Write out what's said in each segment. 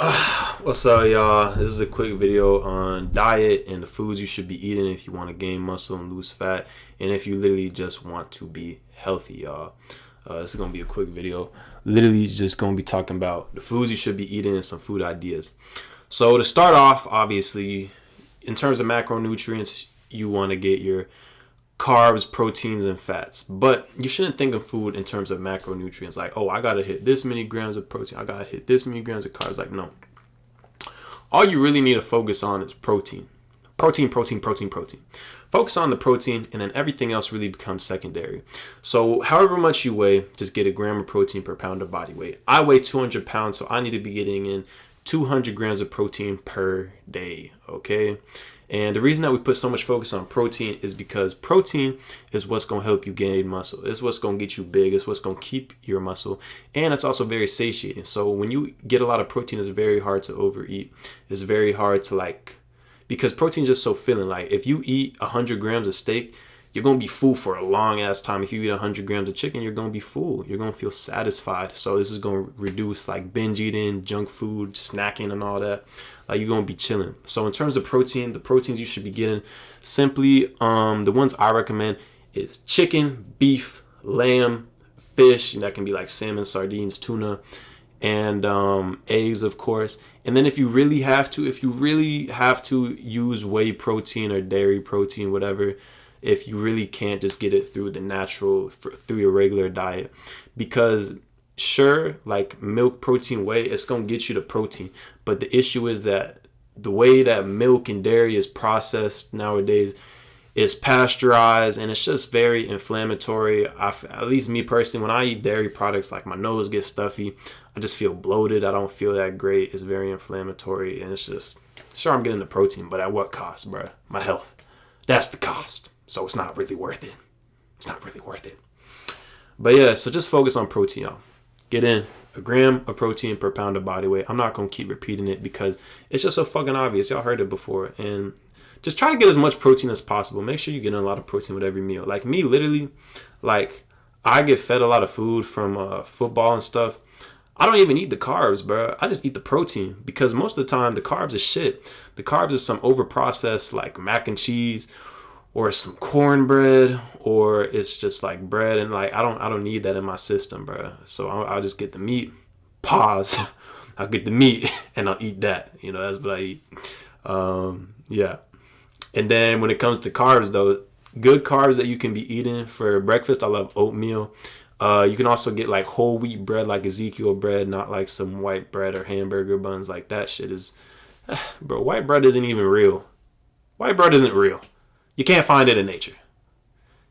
What's up, y'all? This is a quick video on diet and the foods you should be eating if you want to gain muscle and lose fat, and if you literally just want to be healthy, y'all. This is gonna be a quick video. Literally, just gonna be talking about the foods you should be eating and some food ideas. So to start off, obviously, in terms of macronutrients, you want to get your carbs, proteins, and fats. But you shouldn't think of food in terms of macronutrients like, oh, I gotta hit this many grams of protein, I gotta hit this many grams of carbs. Like, no. All you really need to focus on is protein. Protein. Focus on the protein, and then everything else really becomes secondary. So however much you weigh, just get a gram of protein per pound of body weight. I weigh 200 pounds, so I need to be getting in 200 grams of protein per day, okay? And the reason that we put so much focus on protein is because protein is what's going to help you gain muscle. It's what's going to get you big. It's what's going to keep your muscle. And it's also very satiating. So when you get a lot of protein, it's very hard to overeat. It's very hard to because protein is just so filling. Like if you eat 100 grams of steak, you're going to be full for a long ass time. If you eat 100 grams of chicken, you're going to be full. You're going to feel satisfied. So this is going to reduce like binge eating, junk food, snacking, and all that. Like you're going to be chilling. So in terms of protein, the proteins you should be getting, simply the ones I recommend is chicken, beef, lamb, fish. And that can be like salmon, sardines, tuna, and eggs, of course. And then if you really have to use whey protein or dairy protein, whatever, if you really can't, just get it through the natural, through your regular diet. Because sure, like milk, protein, whey, it's going to get you the protein. But the issue is that the way that milk and dairy is processed nowadays is pasteurized, and it's just very inflammatory. At least me personally, when I eat dairy products, like my nose gets stuffy. I just feel bloated. I don't feel that great. It's very inflammatory, and it's just, sure, I'm getting the protein, but at what cost, bro? My health. That's the cost. So it's not really worth it. It's not really worth it. But yeah, so just focus on protein, y'all. Get in a gram of protein per pound of body weight. I'm not going to keep repeating it because it's just so fucking obvious. Y'all heard it before. And just try to get as much protein as possible. Make sure you get in a lot of protein with every meal. Like me, literally, like I get fed a lot of food from football and stuff. I don't even eat the carbs, bro. I just eat the protein because most of the time the carbs is shit. The carbs is some overprocessed like mac and cheese, or some cornbread, or it's just like bread, and like I don't need that in my system, bro. So I'll just get the meat. Pause. I'll get the meat and I'll eat that. You know, that's what I eat. Yeah. And then when it comes to carbs, though, good carbs that you can be eating for breakfast, I love oatmeal. You can also get like whole wheat bread, like Ezekiel bread, not like some white bread or hamburger buns. Like that shit is, bro. White bread isn't even real. White bread isn't real. You can't find it in nature.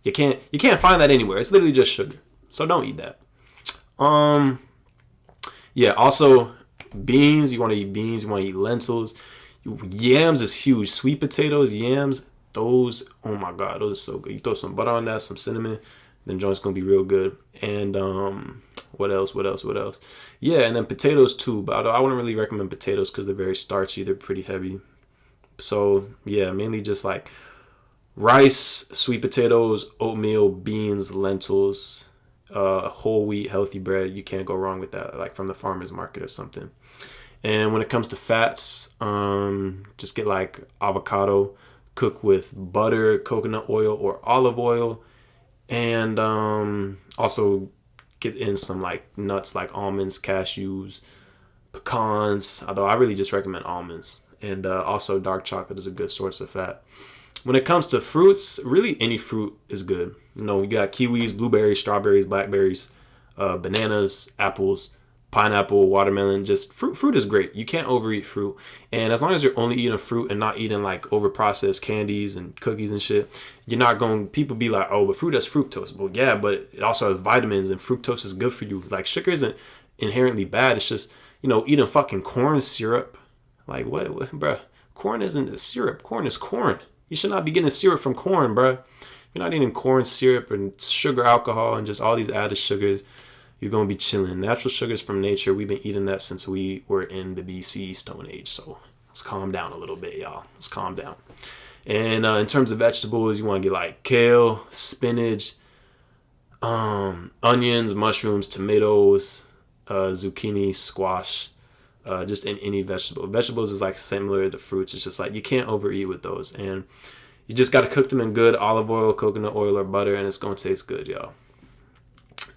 You can't find that anywhere. It's literally just sugar. So don't eat that. Yeah, also beans, you want to eat beans, you want to eat lentils. Yams is huge. Sweet potatoes, yams, those, oh my god, those are so good. You throw some butter on that, some cinnamon, then joint's going to be real good. And what else? Yeah, and then potatoes too, but I wouldn't really recommend potatoes because they're very starchy. They're pretty heavy. So yeah, mainly just like rice, sweet potatoes, oatmeal, beans, lentils, whole wheat, healthy bread. You can't go wrong with that, like from the farmer's market or something. And when it comes to fats, just get like avocado, cook with butter, coconut oil, or olive oil. And also get in some like nuts like almonds, cashews, pecans, although I really just recommend almonds. And also dark chocolate is a good source of fat. When it comes to fruits, really any fruit is good. You know, you got kiwis, blueberries, strawberries, blackberries, bananas, apples, pineapple, watermelon. Just fruit is great. You can't overeat fruit. And as long as you're only eating fruit and not eating like overprocessed candies and cookies and shit, you're not going, people be like, oh, but fruit has fructose. Well, yeah, but it also has vitamins, and fructose is good for you. Like sugar isn't inherently bad. It's just, you know, eating fucking corn syrup. Like what bruh? Corn isn't a syrup. Corn is corn. You should not be getting syrup from corn, bro. If you're not eating corn syrup and sugar alcohol and just all these added sugars, you're going to be chilling. Natural sugars from nature, we've been eating that since we were in the BC Stone Age. So let's calm down a little bit, y'all. Let's calm down. And in terms of vegetables, you want to get like kale, spinach, onions, mushrooms, tomatoes, zucchini, squash, just in any vegetable. Vegetables is like similar to fruits. It's just like you can't overeat with those, and you just got to cook them in good olive oil, coconut oil, or butter, and it's going to taste good, y'all.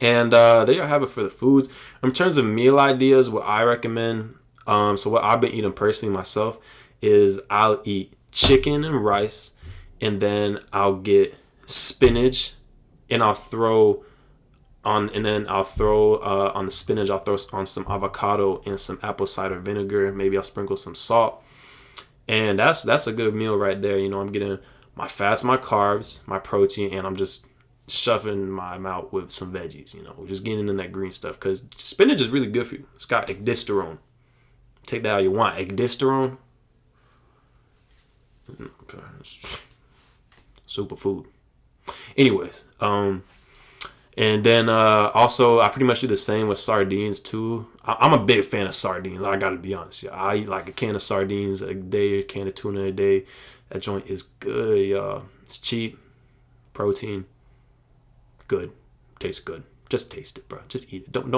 And there you have it for the foods. In terms of meal ideas, what I recommend, so what I've been eating personally myself is I'll eat chicken and rice, and then I'll get spinach, and I'll throw on the spinach, I'll throw on some avocado and some apple cider vinegar. Maybe I'll sprinkle some salt, and that's a good meal right there. You know, I'm getting my fats, my carbs, my protein, and I'm just shoving my mouth with some veggies. You know, just getting in that green stuff, because spinach is really good for you. It's got ecdysterone. Take that how you want. Ecdysterone, superfood. Anyways, and then also I pretty much do the same with sardines too. I'm a big fan of sardines. I gotta be honest, y'all. I eat like a can of sardines a day, a can of tuna a day. That joint is good, y'all. It's cheap, protein, good, tastes good. Just taste it, bro. Just eat it.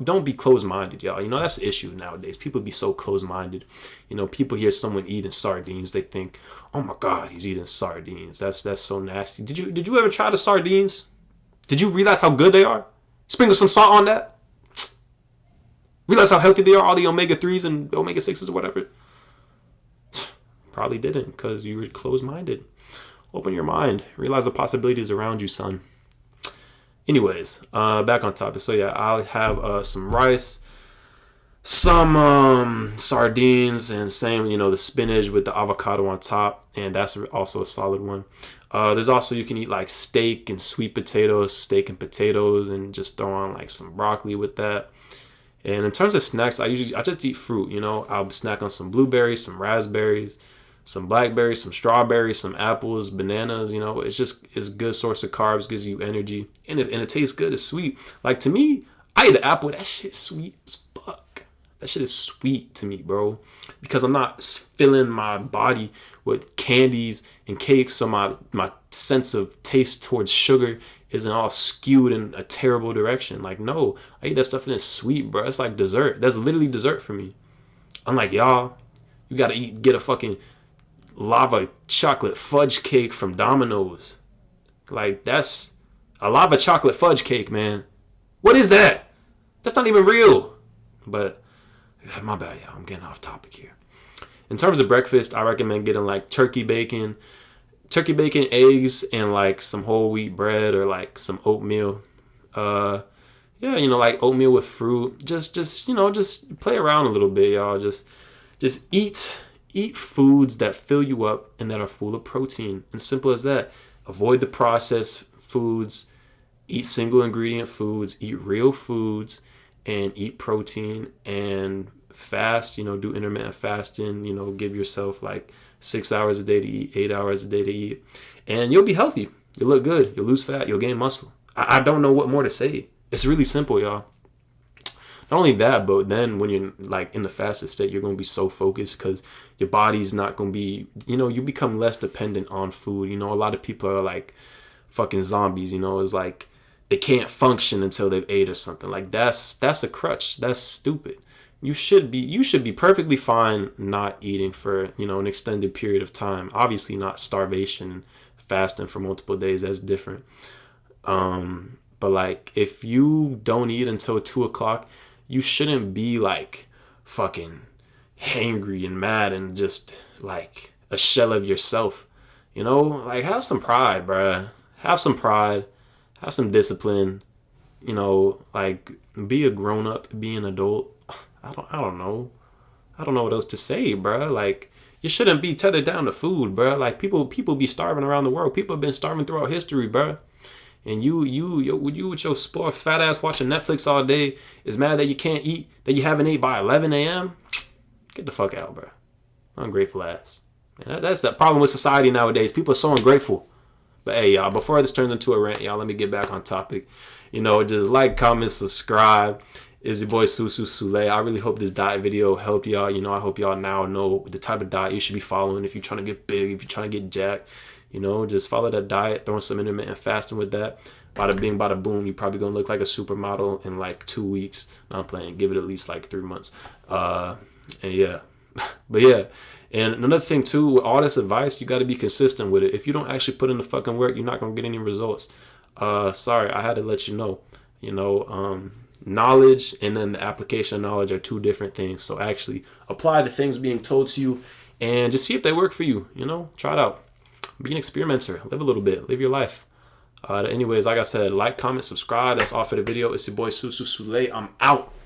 Don't be closed-minded, y'all. You know, that's the issue nowadays. People be so closed-minded. You know, people hear someone eating sardines, they think, "Oh my God, he's eating sardines. That's so nasty." Did you ever try the sardines? Did you realize how good they are? Sprinkle some salt on that. Realize how healthy they are, all the omega-3s and omega-6s or whatever. Probably didn't, because you were closed-minded. Open your mind. Realize the possibilities around you, son. Anyways, back on topic. So yeah, I'll have some rice, some sardines, and same, you know, the spinach with the avocado on top, and that's also a solid one. There's also, you can eat like steak and sweet potatoes, steak and potatoes, and just throw on like some broccoli with that. And in terms of snacks, I just eat fruit. You know, I'll snack on some blueberries, some raspberries, some blackberries, some strawberries, some apples, bananas. You know, it's a good source of carbs, gives you energy, and it tastes good. It's sweet. Like, to me, I eat an apple. That shit's sweet as fuck. That shit is sweet to me, bro, because I'm not filling my body with candies and cakes, so my sense of taste towards sugar isn't all skewed in a terrible direction. Like, no, I eat that stuff and it's sweet, bro. It's like dessert. That's literally dessert for me. Unlike y'all, you gotta get a fucking lava chocolate fudge cake from Domino's. Like, that's a lava chocolate fudge cake, man. What is that? That's not even real. But my bad, y'all. I'm getting off topic here. In terms of breakfast, I recommend getting like turkey bacon, eggs, and like some whole wheat bread or like some oatmeal. Yeah, you know, like oatmeal with fruit. Just you know, just play around a little bit, y'all. Just eat foods that fill you up and that are full of protein. And simple as that. Avoid the processed foods. Eat single ingredient foods. Eat real foods, and eat protein, and fast. You know, do intermittent fasting. You know, give yourself like 6 hours a day to eat, 8 hours a day to eat, and you'll be healthy. You'll look good. You'll lose fat. You'll gain muscle. I don't know what more to say. It's really simple, y'all. Not only that, but then when you're like in the fasted state, you're going to be so focused because your body's not going to be, you know, you become less dependent on food. You know, a lot of people are like fucking zombies, you know, it's like they can't function until they've ate or something. Like, that's a crutch. That's stupid. You should be perfectly fine not eating for, you know, an extended period of time. Obviously not starvation, fasting for multiple days. That's different. But like, if you don't eat until 2:00, you shouldn't be like fucking hangry and mad and just like a shell of yourself. You know, like, have some pride, bruh. Have some pride. Have some discipline. You know, like, be a grown up, be an adult. I don't know. I don't know what else to say, bruh. Like, you shouldn't be tethered down to food, bruh. Like, people be starving around the world. People have been starving throughout history, bruh. And you with your spoiled fat ass watching Netflix all day is mad that you can't eat, that you haven't ate by 11 a.m. Get the fuck out, bruh. Ungrateful ass. Man, that's the problem with society nowadays. People are so ungrateful. But hey, y'all, before this turns into a rant, y'all, let me get back on topic. You know, just like, comment, subscribe. It's your boy Susu Sule. I really hope this diet video helped y'all. You know, I hope y'all now know the type of diet you should be following if you're trying to get big, if you're trying to get jacked. You know, just follow that diet, throwing some intermittent fasting with that. Bada bing, bada boom. You're probably going to look like a supermodel in like 2 weeks. No, I'm playing. Give it at least like 3 months. And yeah, but yeah. And another thing too, with all this advice, you got to be consistent with it. If you don't actually put in the fucking work, you're not gonna get any results. Sorry, I had to let you know. Knowledge and then the application of knowledge are two different things. So actually apply the things being told to you and just see if they work for you. Try it out. Be an experimenter. Live a little bit. Live your life. Anyways, like I said, like, comment, subscribe. That's all for the video. It's your boy Susu Sule. I'm out.